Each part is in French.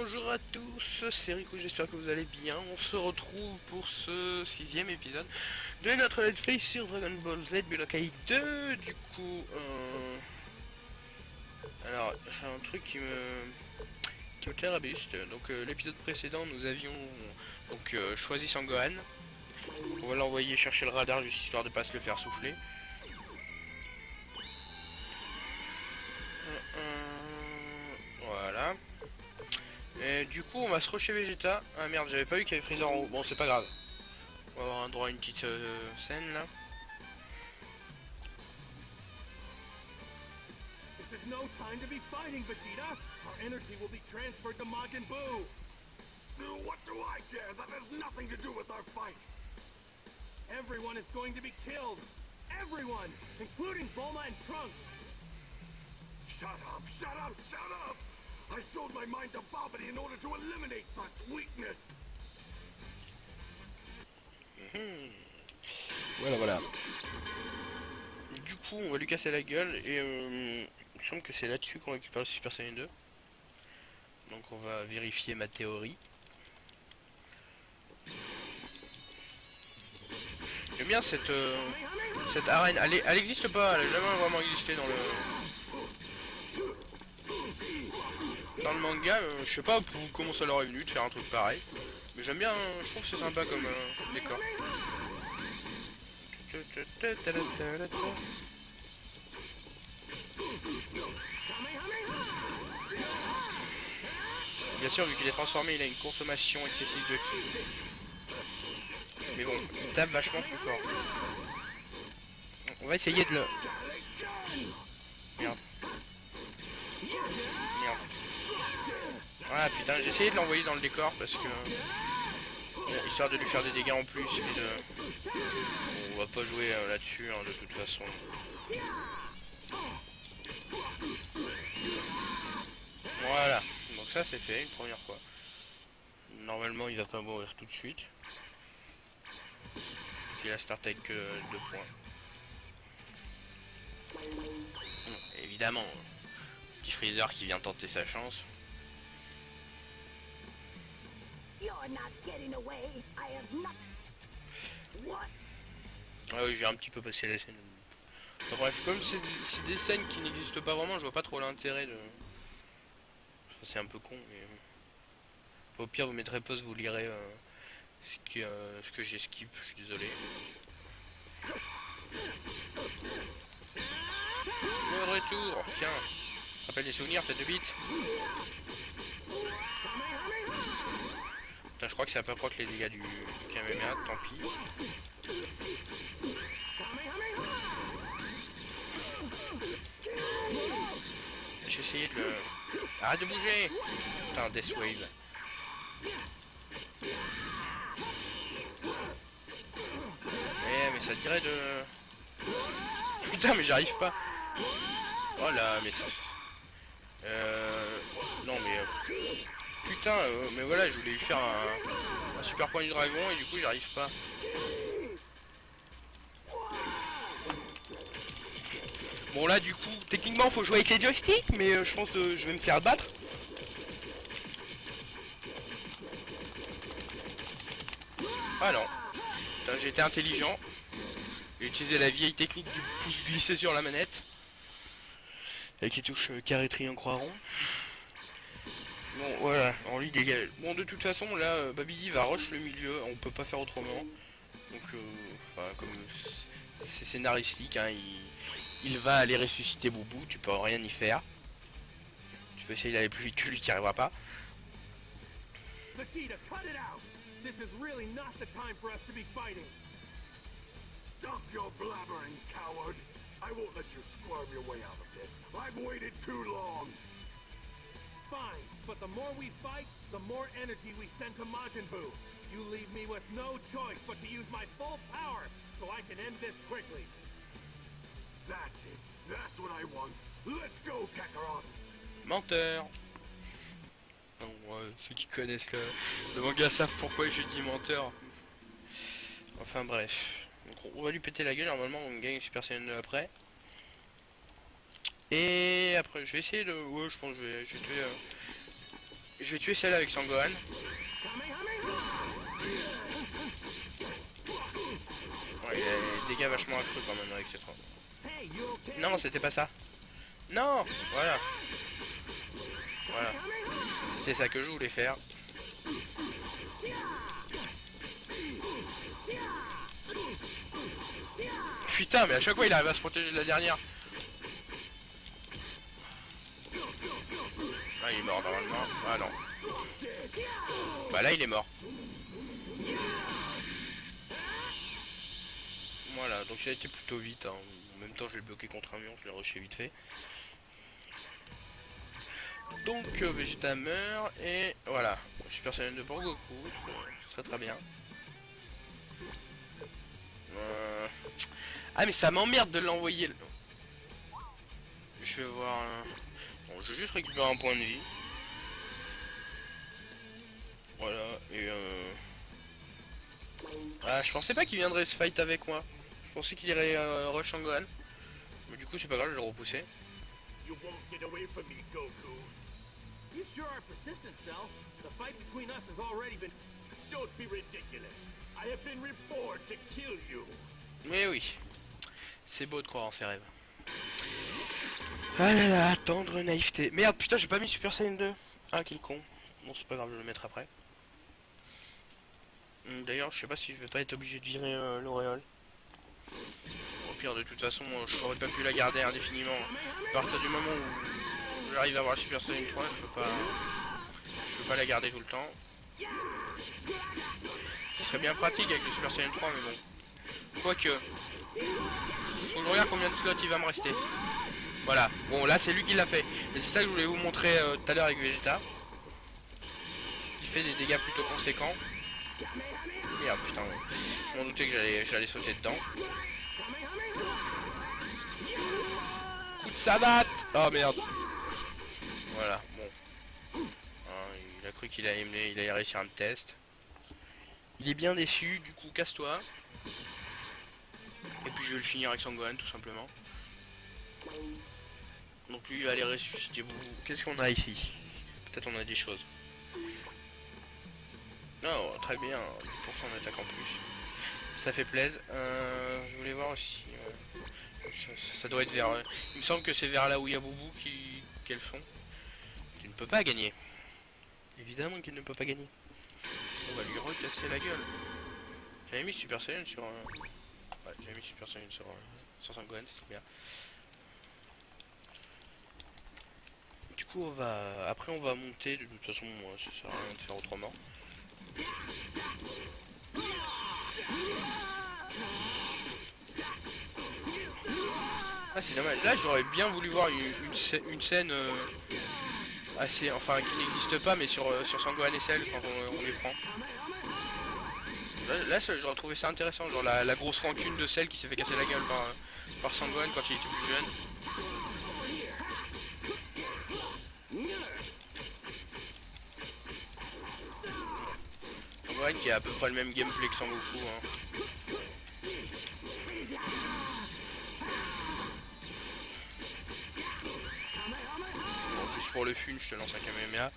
bonjour à tous, c'est Rico, j'espère que vous allez bien. On se retrouve pour ce 6ème épisode de notre let's play sur Dragon Ball Z Budokai 2. Du coup, alors j'ai un truc qui me terabuste. Donc l'épisode précédent, nous avions donc choisi Sangohan. On va l'envoyer chercher le radar juste histoire de pas se le faire souffler. Voilà. Et du coup on va se rusher Vegeta. Ah merde, j'avais pas vu qu'il y avait Freezer en haut. Bon, c'est pas grave. On va avoir un droit à une petite scène là. This is no time to be fighting, Vegeta. Our energy will be transferred to Majin Buu. What do I care? That has nothing to do with our fight. Everyone is going to be killed. Everyone, including Bulma and Trunks. Shut up, shut up, shut up! I sold my mind to Babidi in order to eliminate such weakness. Voilà. Du coup, on va lui casser la gueule et il me semble que c'est là-dessus qu'on récupère le Super Saiyan 2. Donc on va vérifier ma théorie. J'aime bien cette arène. Elle existe pas, elle a jamais vraiment existé dans le manga. Je sais pas comment ça leur est venu de faire un truc pareil. Mais j'aime bien, je trouve que c'est sympa comme décor. Bien sûr, vu qu'il est transformé, il a une consommation excessive de ki. Mais bon, il tape vachement plus fort. On va essayer de le... Merde. Ah putain, j'ai essayé de l'envoyer dans le décor parce que... Bon, histoire de lui faire des dégâts en plus et de... Bon, on va pas jouer là-dessus hein, de toute façon. Voilà, donc ça c'est fait une première fois. Normalement il va pas mourir tout de suite. Il a start avec 2 points. Bon, évidemment, petit Freezer qui vient tenter sa chance. Ah oui, j'ai un petit peu passé la scène. Enfin, bref, comme c'est des scènes qui n'existent pas vraiment, je vois pas trop l'intérêt de... Enfin, c'est un peu con, mais... Au pire, vous mettrez pause, vous lirez ce que j'ai skip, je suis désolé. Le retour, tiens. Rappelle des souvenirs, tête de bite. Putain, je crois que c'est à peu près que les dégâts du Kamehameha, tant pis. J'ai essayé de le... Arrête de bouger. Putain, Death Wave. Mais ça dirait de... Putain, mais j'arrive pas. Oh là, mais... Non, mais... Putain, mais voilà, je voulais lui faire un super point du dragon et du coup, j'arrive pas. Bon là du coup, techniquement faut jouer avec les joysticks, mais je pense que je vais me faire battre. Ah non, putain, j'ai été intelligent. J'ai utilisé la vieille technique du pouce glissé sur la manette. Avec les touches carré, triangle, croix, rond. Bon voilà, on lui dégage. Bon de toute façon là, Babidi va rush le milieu, on peut pas faire autrement. Donc enfin, comme c'est scénaristique, hein, il va aller ressusciter Boubou, tu peux rien y faire. Tu peux essayer d'aller plus vite que lui qui arrivera pas. Vegeta, cut it out! This is really not the time for us to be fighting. Stop your blabbering, coward! I won't let you squirm your way out of this. I've waited too long. Fine, but the more we fight, the more energy we send to Majin Buu. You leave me with no choice but to use my full power, so I can end this quickly. That's it. That's what I want. Let's go, Kakarot. Menteur. Non, ceux qui connaissent le manga savent pourquoi j'ai dit menteur. Enfin bref. Donc, on va lui péter la gueule, normalement on gagne Super Saiyan 2 après. Et après je vais essayer de... Ouais, je pense que je vais tuer... Je vais tuer celle avec Sangohan. Ouais, il a des dégâts vachement accrus quand même avec cette fois. Non, c'était pas ça. Non, voilà. Voilà. C'était ça que je voulais faire. Putain, mais à chaque fois il arrive à se protéger de la dernière. Ah, il est mort normalement. Ah non. Bah là il est mort. Voilà, donc ça a été plutôt vite. Hein. En même temps je l'ai bloqué contre un mur, je l'ai rushé vite fait. Donc Vegeta meurt et voilà. Super Saiyan 2 pour Goku, très très bien. Ah mais ça m'emmerde de l'envoyer. Je vais voir. Bon, je vais juste récupérer un point de vie. Voilà et ah, je pensais pas qu'il viendrait se fight avec moi. Je pensais qu'il irait rush Sangohan. Mais du coup c'est pas grave, je l'ai repoussé. You won't get away from me, Goku. You sure are persistent, Cell. The fight between us has already been... Don't be ridiculous. I have been reborn to kill you. Mais oui, c'est beau de croire en ses rêves. Ah là là, tendre naïveté. Merde, putain, j'ai pas mis Super Saiyan 2. Ah, quel con. Bon, c'est pas grave, je vais le mettre après. D'ailleurs, je sais pas si je vais pas être obligé de virer l'auréole. Au pire, de toute façon, j'aurais pas pu la garder indéfiniment. À partir du moment où j'arrive à avoir le Super Saiyan 3, je peux pas la garder tout le temps. Ce serait bien pratique avec le Super Saiyan 3, mais bon. Quoique, faut que je regarde combien de slots il va me rester. Voilà, bon là c'est lui qui l'a fait. Et c'est ça que je voulais vous montrer tout à l'heure avec Vegeta. Il fait des dégâts plutôt conséquents. Merde putain, je m'en doutais que j'allais sauter dedans. Coup de savate. Oh merde. Voilà, bon. Il a cru qu'il allait réussir un test. Il est bien déçu, du coup casse-toi. Et puis je vais le finir avec Sangohan tout simplement. Donc lui il va aller ressusciter vous. Qu'est-ce qu'on a ici? Peut-être on a des choses. Non, très bien, 10% d'attaque en plus. Ça fait plaisir. Je voulais voir aussi. Ça doit être vers... il me semble que c'est vers là où il y a Boubou qu'elles sont. Tu ne peux pas gagner. Évidemment qu'il ne peut pas gagner. On va lui recasser la gueule. J'avais mis Super Saiyan sur... Ouais, j'avais mis Super Saiyan sur Sangohan, c'est bien. Du coup, après on va monter. De toute façon, moi, ça sert à rien de faire autrement. Ah, c'est dommage. Là, j'aurais bien voulu voir une scène assez... Enfin, qui n'existe pas, mais sur Sangohan et Cell, quand on les prend. Là j'aurais trouvé ça intéressant, genre la grosse rancune de Cell qui s'est fait casser la gueule par Sangohan quand il était plus jeune. Sangohan qui a à peu près le même gameplay que Sangoku. Hein. Bon, juste pour le fun, je te lance un Kamehameha.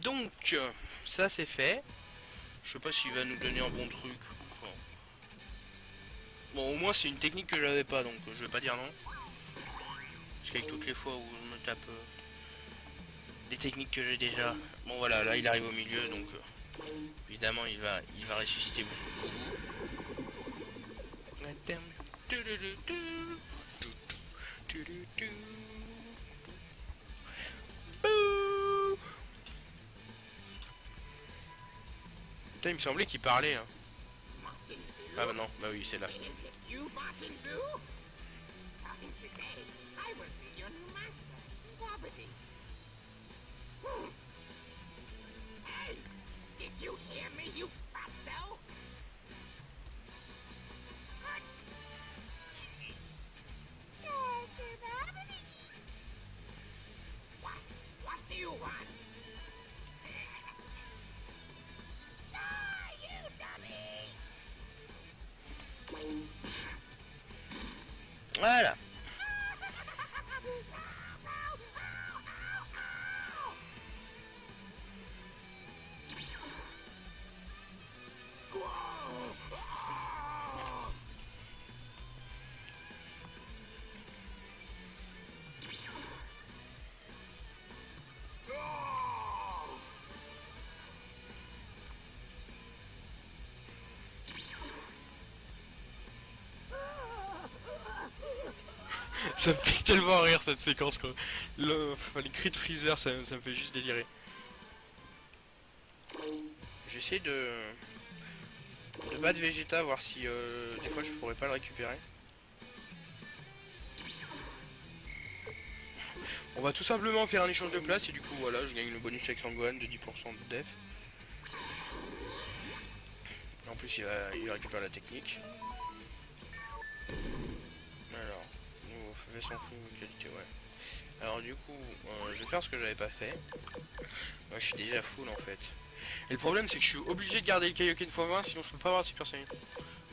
Donc, ça c'est fait. Je sais pas s'il va nous donner un bon truc. Bon, au moins c'est une technique que j'avais pas, donc je vais pas dire non. Parce qu'avec toutes les fois où je me tape des techniques que j'ai déjà. Bon voilà, là il arrive au milieu, donc évidemment il va ressusciter beaucoup. Putain, il me semblait qu'il parlait. Hein. Ah bah non, bah oui, c'est là. Voilà. Ça me fait tellement rire cette séquence quoi. Les cris de Freezer, ça me fait juste délirer. J'essaie de battre Vegeta, voir si des fois je pourrais pas le récupérer. On va tout simplement faire un échange de place et du coup voilà, je gagne le bonus avec Sangohan de 10% de def. En plus il récupère la technique. Alors, nous fait son flou qualité, ouais. Alors du coup, je vais faire ce que j'avais pas fait. Moi je suis déjà full en fait. Et le problème c'est que je suis obligé de garder le Kaioken x20 sinon je peux pas avoir Super Saiyan.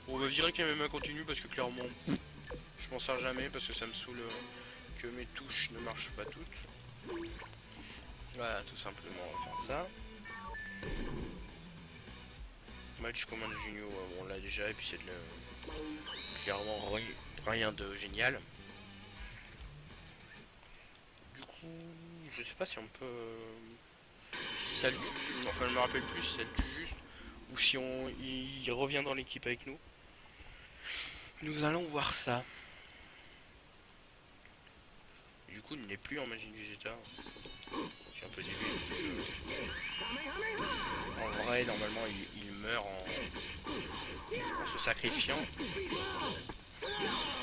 On va virer quand même un continu parce que clairement je m'en sers jamais parce que ça me saoule que mes touches ne marchent pas toutes. Voilà, tout simplement on va faire ça. Match commande Junio, on l'a déjà et puis c'est clairement rien de génial. Du coup, je sais pas si on peut... Si ça le tue, enfin je me rappelle plus si ça le tue juste ou si il revient dans l'équipe avec nous. Nous allons voir ça. Du coup, il n'est plus en magie de Vegeta. C'est un peu débile. En vrai, normalement, il meurt en se sacrifiant.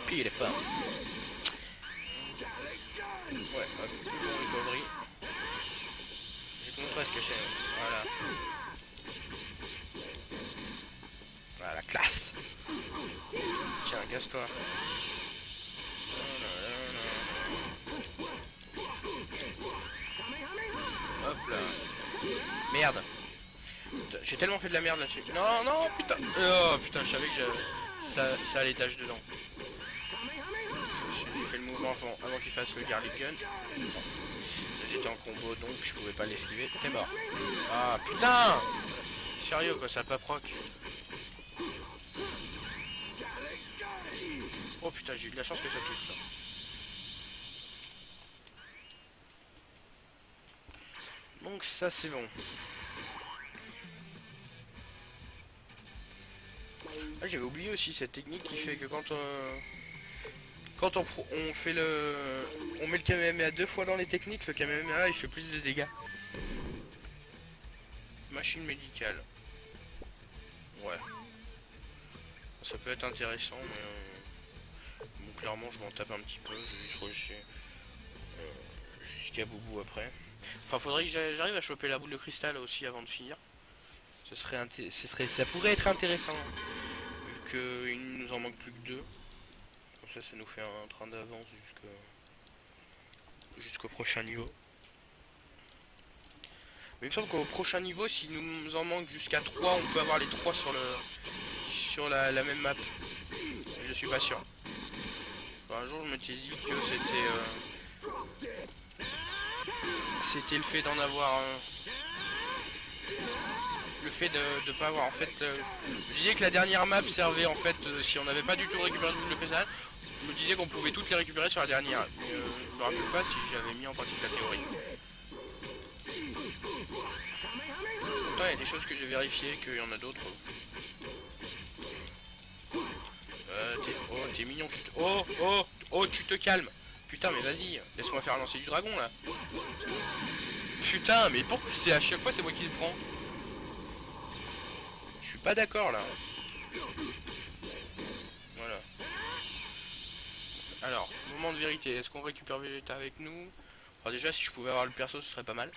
Puis il est pas. Ouais, hop, recovery. Je te montrerai ce que c'est. Voilà. Voilà, classe. Tiens, casse-toi. Hop là. Merde. J'ai tellement fait de la merde là-dessus. Non, non, putain. Oh putain, je savais que ça allait tâche dedans. J'ai fait le mouvement avant qu'il fasse le Garlic Gun. J'étais en combo donc je pouvais pas l'esquiver. T'es mort. Ah putain. Sérieux quoi, ça a pas proc. Oh putain, j'ai eu de la chance que ça touche ça. Donc ça c'est bon. Ah, j'avais oublié aussi cette technique qui fait que quand on fait on met le Kamehameha 2 fois dans les techniques, le Kamehameha il fait plus de dégâts. Machine médicale. Ouais. Ça peut être intéressant mais bon, clairement je m'en tape un petit peu, je vais juste rusher jusqu'à Boubou après. Enfin faudrait que j'arrive à choper la boule de cristal aussi avant de finir. Ça pourrait être intéressant. Vu qu'il nous en manque plus que 2. Comme ça nous fait un train d'avance jusqu'au prochain niveau. Mais il me semble qu'au prochain niveau, s'il nous en manque jusqu'à 3, on peut avoir les 3 sur la même map. Je suis pas sûr. Enfin, un jour je me suis dit que c'était le fait d'en avoir le fait de pas avoir en fait je disais que la dernière map servait en fait si on n'avait pas du tout récupéré le cristal, je me disais qu'on pouvait toutes les récupérer sur la dernière, mais je me rappelle pas si j'avais mis en pratique la théorie. Pourtant il y a des choses que j'ai vérifiées, qu'il y en a d'autres. T'es mignon, oh tu te calmes. Putain mais vas-y, laisse-moi faire lancer du dragon là. Putain mais pourquoi c'est à chaque fois c'est moi qui le prends? Je suis pas d'accord là. Voilà. Alors, moment de vérité, est-ce qu'on récupère Vegeta avec nous? Enfin déjà si je pouvais avoir le perso ce serait pas mal.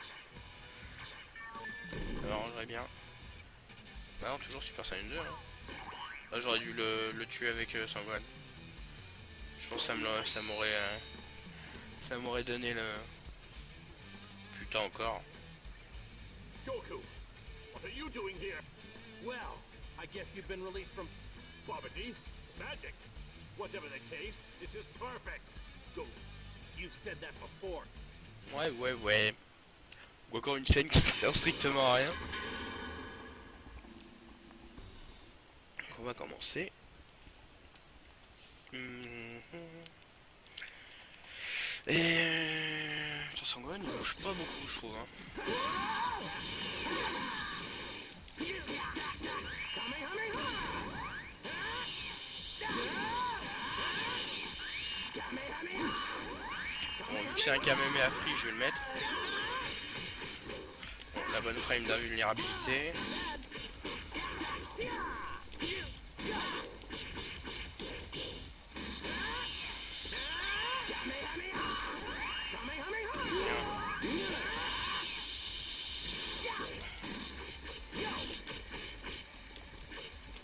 Ça m'arrangerait bien. Bah non, toujours Super Saiyan 2 hein. Là j'aurais dû le tuer avec Sangohan. Je pense que ça m'aurait donné le... Putain encore. Goku, what are you doing here? Well, I guess you've been released from poverty, magic. Whatever the case, this is perfect. Goku, you've said that before. Ouais. Encore une scène qui ne sert strictement à rien. Donc on va commencer. Et... Putain, Sangohan il bouge pas beaucoup je trouve hein. c'est un Kamehameha free, je vais le mettre. Bon, la bonne frame d'invulnérabilité.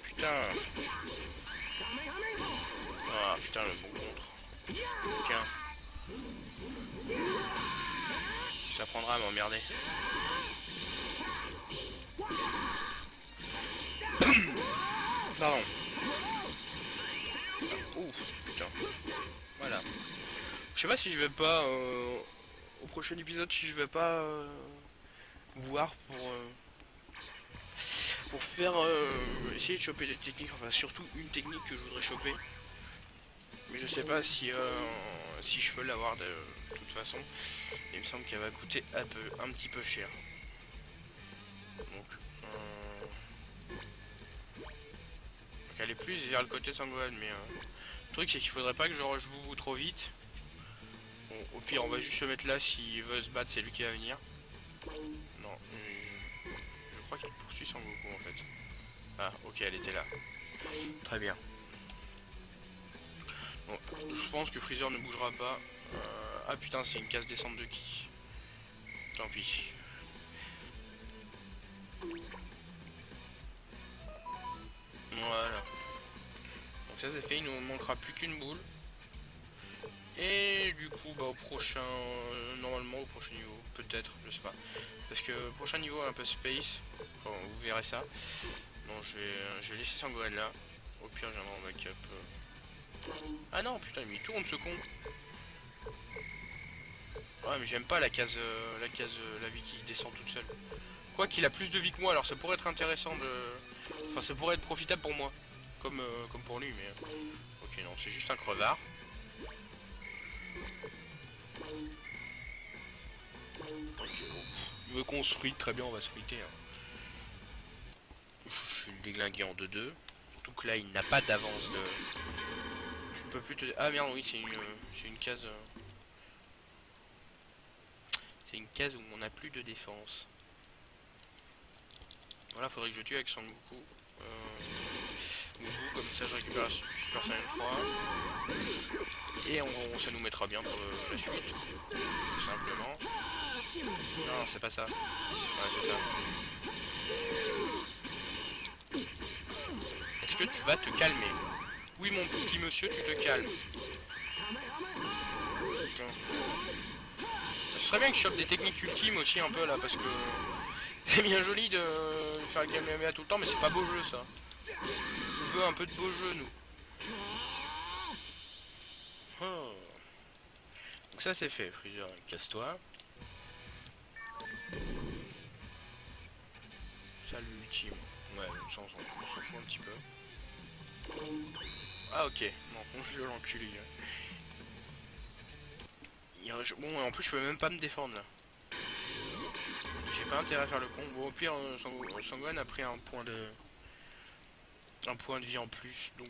Putain. Ah putain, le bon contre. Tiens. Ça prendra à m'emmerder. Pardon. Ouh, putain. Voilà. Je sais pas si je vais pas au prochain épisode, si je vais pas voir pour faire essayer de choper des techniques, enfin surtout une technique que je voudrais choper. Mais je sais pas si si je peux l'avoir de toute façon. Il me semble qu'elle va coûter un petit peu cher. Donc elle est plus vers le côté Sangohan, mais le truc c'est qu'il faudrait pas que je rush vous trop vite. Bon, au pire on va juste se mettre là, s'il veut se battre c'est lui qui va venir. Non, je crois qu'il poursuit Sangoku en fait. Ah ok, elle était là. Très bien. Bon, je pense que Freezer ne bougera pas. Ah putain, c'est une case descente de qui? Tant pis. Voilà. Donc ça c'est fait, il nous manquera plus qu'une boule. Et du coup bah au prochain, normalement au prochain niveau, peut-être, je sais pas. Parce que le prochain niveau est un peu space, enfin, vous verrez ça. Bon je vais laisser Sangohan là. Au pire je viendrai en backup. Ah non putain il tourne ce con. Ouais mais j'aime pas la case, la vie qui descend toute seule. Quoi qu'il a plus de vie que moi, alors ça pourrait être intéressant de... Enfin ça pourrait être profitable pour moi. Comme pour lui mais... Ok non, c'est juste un crevard. Okay, bon. Il veut qu'on se fruite, très bien on va se fruiter. Hein. Je vais le déglinguer en 2-2. Surtout que là il n'a pas d'avance de... Je peux plus te... Ah merde oui c'est une case... C'est une case où on n'a plus de défense. Voilà, faudrait que je tue avec Sangoku. Comme ça je récupère la Super Saiyan 3. Et ça nous mettra bien pour la suite. Tout simplement. Non, c'est pas ça. Ouais, c'est ça. Est-ce que tu vas te calmer? Oui, mon petit monsieur, tu te calmes. Ce serait bien que je chope des techniques ultimes aussi un peu là, parce que c'est bien joli de faire le Kamehameha tout le temps, mais c'est pas beau jeu ça. On veut un peu de beau jeu nous. Oh. Donc ça c'est fait, Freezer, casse-toi. Ça l'ultime. Ouais, on s'en fout un petit peu. Ah ok, non, congèle l'enculé. Bon, en plus je peux même pas me défendre là. J'ai pas intérêt à faire le con. Bon, au pire, Sangohan a pris un point de vie en plus, donc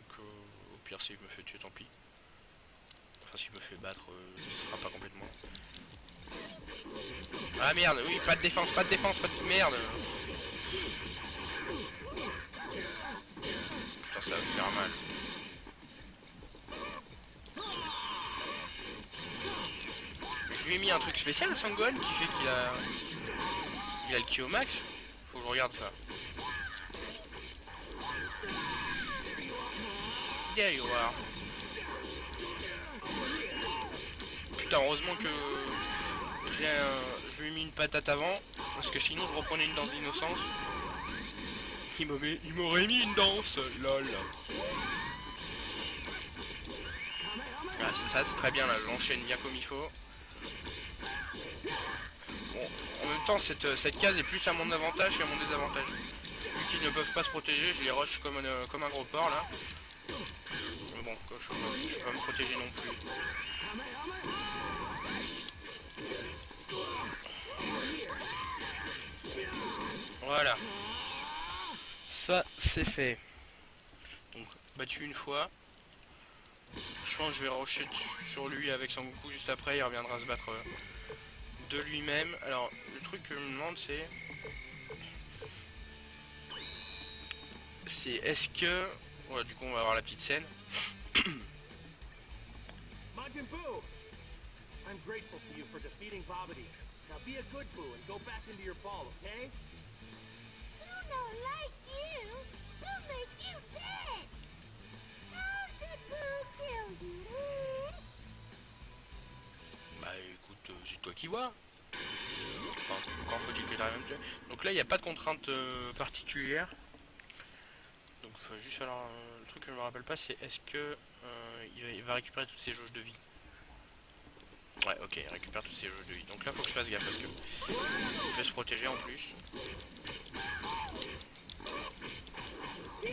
au pire s'il me fait tuer tant pis. Enfin s'il me fait battre, ce sera pas complètement. Ah merde, oui, pas de défense, pas de merde. Putain ça va me faire mal. Je lui ai mis un truc spécial à Sangohan qui fait qu'il a le ki au max. Faut que je regarde ça. There you are. Putain, heureusement que je lui ai mis une patate avant, parce que sinon je reprenais une danse d'innocence. Il m'aurait mis une danse, lol. Ah, ça c'est très bien là, j'enchaîne bien comme il faut. Bon, en même temps cette case est plus à mon avantage qu'à mon désavantage. Vu qu'ils ne peuvent pas se protéger, je les rush comme un gros porc là. Mais bon, je peux pas me protéger non plus. Voilà. Ça c'est fait. Donc battu une fois. Je pense que je vais rusher sur lui avec Sangoku juste après, il reviendra se battre de lui-même. Alors, le truc que je me demande c'est est-ce que... Ouais, du coup on va avoir la petite scène. Majin Buu! I'm grateful to you for defeating Babidi. Now be a good Buu and go back into your ball, okay? Who don't like you? Who make you dead? How should Boo kill you? Bah écoute, c'est toi qui vois. Enfin, quand faut-il que t'arrives à me tuer. Donc là il n'y a pas de contrainte particulière. Donc faut juste alors le truc que je me rappelle pas c'est est-ce que il va récupérer toutes ses jauges de vie. Ouais ok, il récupère toutes ses jauges de vie. Donc là faut que je fasse gaffe parce que il peut se protéger en plus. Je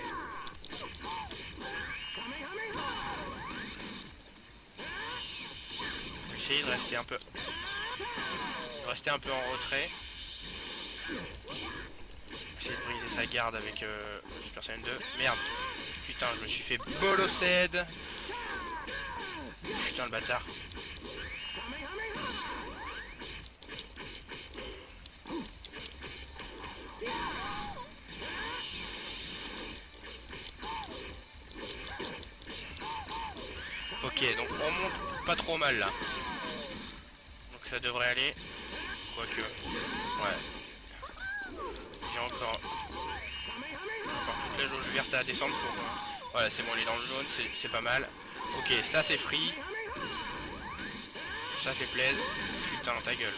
vais essayer de rester un peu en retrait. Essayer de briser sa garde avec Super Saiyan 2. Merde. Putain, je me suis fait bolosed. Putain le bâtard. Ok, donc on monte pas trop mal là. Donc ça devrait aller. Quoique. Ouais. J'ai encore toute la jauge verte à descendre pour... Voilà, c'est bon, il est dans le jaune, c'est pas mal. Ok, ça c'est free. Ça fait plaisir. Putain, ta gueule.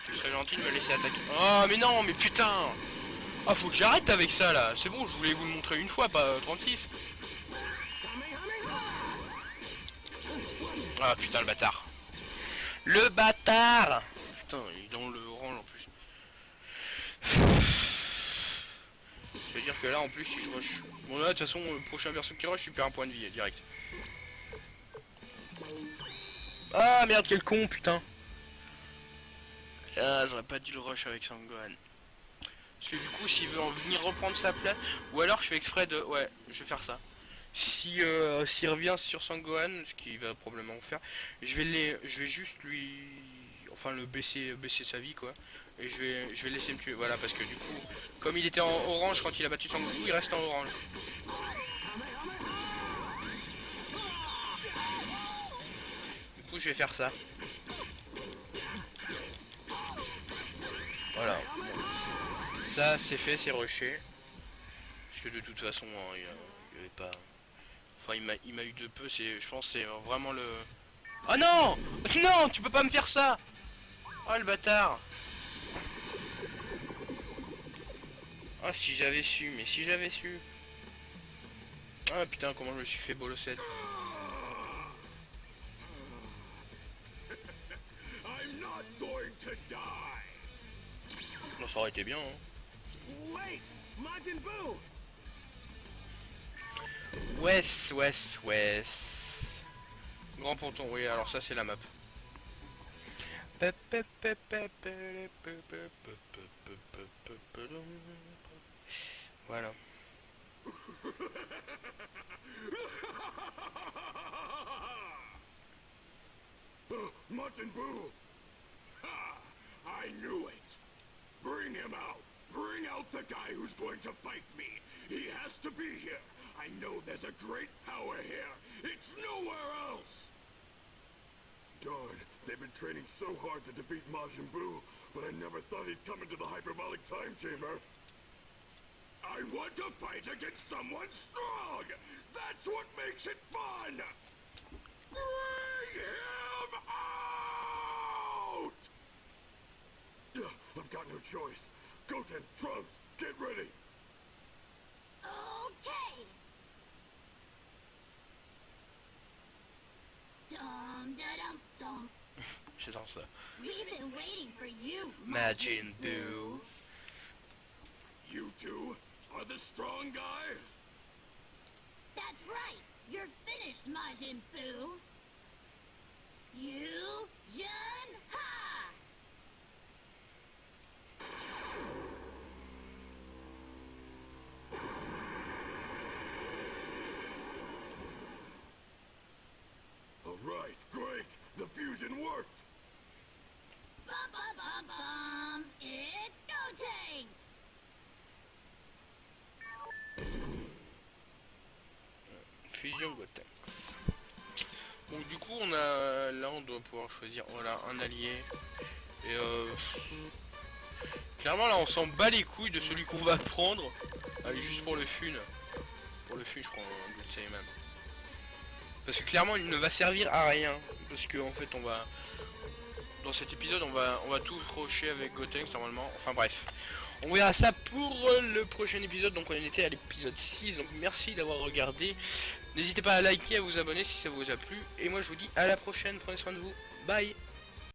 Tu serais gentil de me laisser attaquer. Oh, mais non, mais putain. Ah, faut que j'arrête avec ça, là. C'est bon, je voulais vous le montrer une fois, pas 36. Ah, putain, le bâtard. Le bâtard. Putain, il est dans le orange en plus. Ça veut dire que là, en plus, si je rush... Bon, là, de toute façon, le prochain version qui rush, je perds un point de vie, direct. Ah, merde, quel con, putain. Ah, j'aurais pas dû le rush avec Sangohan. Parce que du coup, s'il veut en venir reprendre sa place... Ou alors, je fais exprès de... Ouais, je vais faire ça. Si s'il revient sur Sangohan, ce qu'il va probablement faire, je vais juste lui... Enfin, le baisser sa vie, quoi. Et je vais laisser me tuer. Voilà, parce que du coup, comme il était en orange quand il a battu Sangoku, il reste en orange. Du coup, je vais faire ça. Voilà. Ça, c'est fait, c'est rushé. Parce que de toute façon, hein, il y avait pas... Enfin, il m'a eu de peu, je pense c'est vraiment le... Oh non. Non, tu peux pas me faire ça. Oh le bâtard. Ah si j'avais su, mais si j'avais su. Ah putain, comment je me suis fait bolosser. I'm not going to die. Non, ça aurait été bien, hein. Wait! Majin Buu! Wes. Grand ponton, oui, alors ça c'est la map. Voilà. Majin Buu! Ha! I knew it! Bring him out! Bring out the guy who's going to fight me! He has to be here! I know there's a great power here! It's nowhere else! Darn, they've been training so hard to defeat Majin Buu, but I never thought he'd come into the hyperbolic time chamber. I want to fight against someone strong! That's what makes it fun! Bring him out! I've got no choice. Goten, Trunks, get ready! Okay. Dum da dum dum. J'adore ça. We've been waiting for you, Majin Buu. You two are the strong guy? That's right. You're finished, Majin Buu. You, Jun, Ha! illusion worked. Bum bum bum bum. It's go tanks. Fusion Goten. Donc du coup on a là on doit pouvoir choisir voilà un allié et clairement là on s'en bat les couilles de celui qu'on va prendre. Allez juste pour le fun. Pour le fun je prends un Blood Sayman. Parce que clairement il ne va servir à rien. Parce que en fait on va. Dans cet épisode on va tout crocher avec Gotenks normalement. Enfin bref. On verra ça pour le prochain épisode. Donc on était à l'épisode 6. Donc merci d'avoir regardé. N'hésitez pas à liker, à vous abonner si ça vous a plu. Et moi je vous dis à la prochaine. Prenez soin de vous. Bye.